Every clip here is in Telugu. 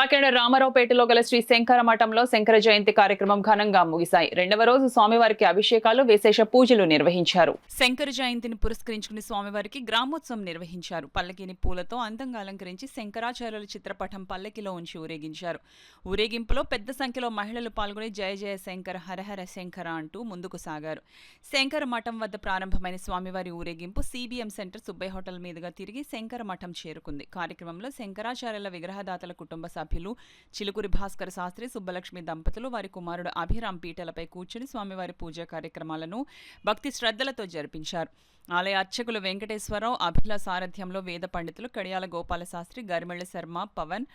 కాకినాడ రామారావుపేటలో గల శ్రీ శంకర మఠంలో శంకర జయంతి కార్యక్రమం ఘనంగా ముగిశాయి. రెండవ రోజు స్వామివారికి అభిషేకాలు, విశేష పూజలు నిర్వహించారు. శంకర జయంతిని పురస్కరించుకుని స్వామివారికి గ్రామోత్సవం నిర్వహించారు. పల్లకిని పూలతో అందంగా అలంకరించి శంకరాచార్యుల చిత్రపటం పల్లకిలో ఉంచి ఊరేగించారు. ఊరేగింపులో పెద్ద సంఖ్యలో మహిళలు పాల్గొని జయ జయ శంకర, హరహర శంకర అంటూ ముందుకు సాగారు. శంకర మఠం వద్ద ప్రారంభమైన స్వామివారి ఊరేగింపు సిబిఎం సెంటర్ సుబ్బయ్య హోటల్ మీదుగా తిరిగి శంకర మఠం చేరుకుంది. కార్యక్రమంలో శంకరాచార్యుల విగ్రహదాతల కుటుంబ సభ్యులు చిలుకూరి భాస్కర శాస్త్రి, సుబ్బలక్ష్మి దంపతులు, వారి కుమారుడు అభిరామ్ పీటలపై కూర్చుని స్వామివారి పూజా కార్యక్రమాలను భక్తి శ్రద్ధలతో జరిపించారు. ఆలయ అర్చకులు వెంకటేశ్వరరావు, అభిల సారథ్యంలో వేద పండితులు కడియాల గోపాల శాస్త్రి, గరిమెళ్ల శర్మ, పవన్,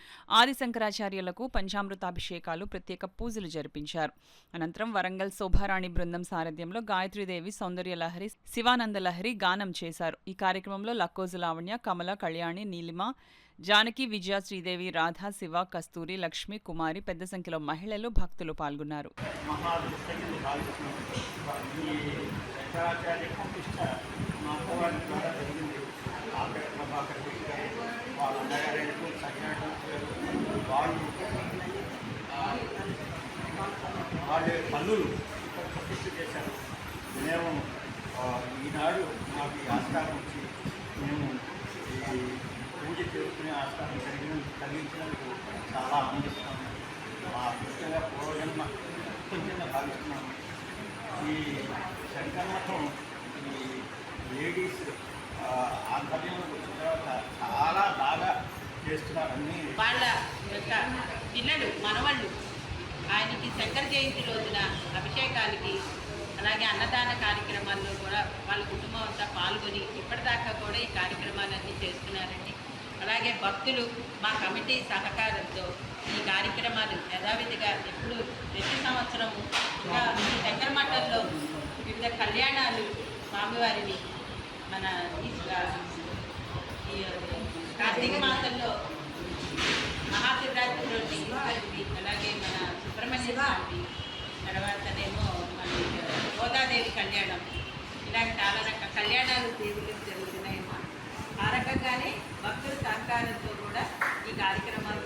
ఆది శంకరాచార్యులకు పంచామృతాభిషేకాలు, ప్రత్యేక పూజలు జరిపించారు. అనంతరం వరంగల్ శోభారాణి బృందం సారథ్యంలో గాయత్రీదేవి, సౌందర్య లహరి, శివానంద లహరి గానం చేశారు. ఈ కార్యక్రమంలో లక్కోజు లావణ్య, కమల, కళ్యాణి, నీలిమ, జానకి, విజయ, శ్రీదేవి, రాధ, శివ, కస్తూరి, లక్ష్మి, కుమారి, పెద్ద సంఖ్యలో మహిళలు, భక్తులు పాల్గొన్నారు. పన్నులు ప్రతిష్ఠ చేశారు. మేము ఈనాడు మాకు ఈ ఆస్కారం వచ్చి మేము ఈ పూజ చేసుకునే ఆస్కారం కలిగించినందుకు చాలా ఆనందిస్తున్నాము. మా ముఖ్యంగా పూర్వజన్మ కొంచెంగా భావిస్తున్నాము. ఈ శంకరమఠం ఈ లేడీస్ ఆధ్వర్యంలో వచ్చిన తర్వాత చాలా బాగా చేస్తున్నారని వాళ్ళ యొక్క పిల్లలు, మనవాళ్ళు ఆయనకి శంకర జయంతి రోజున అభిషేకానికి, అలాగే అన్నదాన కార్యక్రమాల్లో కూడా వాళ్ళ కుటుంబం అంతా పాల్గొని ఇప్పటిదాకా కూడా ఈ కార్యక్రమాలన్నీ చేస్తున్నారండి. అలాగే భక్తులు మా కమిటీ సహకారంతో ఈ కార్యక్రమాలు యథావిధిగా ఎప్పుడు ప్రతి సంవత్సరం ఇంకా ఈ శంకర మఠంలో వివిధ కళ్యాణాలు స్వామివారిని మన ఈ కార్తీక మాసంలో మహాశివరాత్రి రోజు అలాగే మన సుబ్రహ్మణ్య స్వామి, తర్వాతనేమో మన గోదాదేవి కళ్యాణం, ఇలాగ చాలా రకాల కళ్యాణాలు దేవుళ్ళు జరుగుతున్నాయి. ఆ రకంగానే భక్తుల సహకారంతో కూడా ఈ కార్యక్రమాలు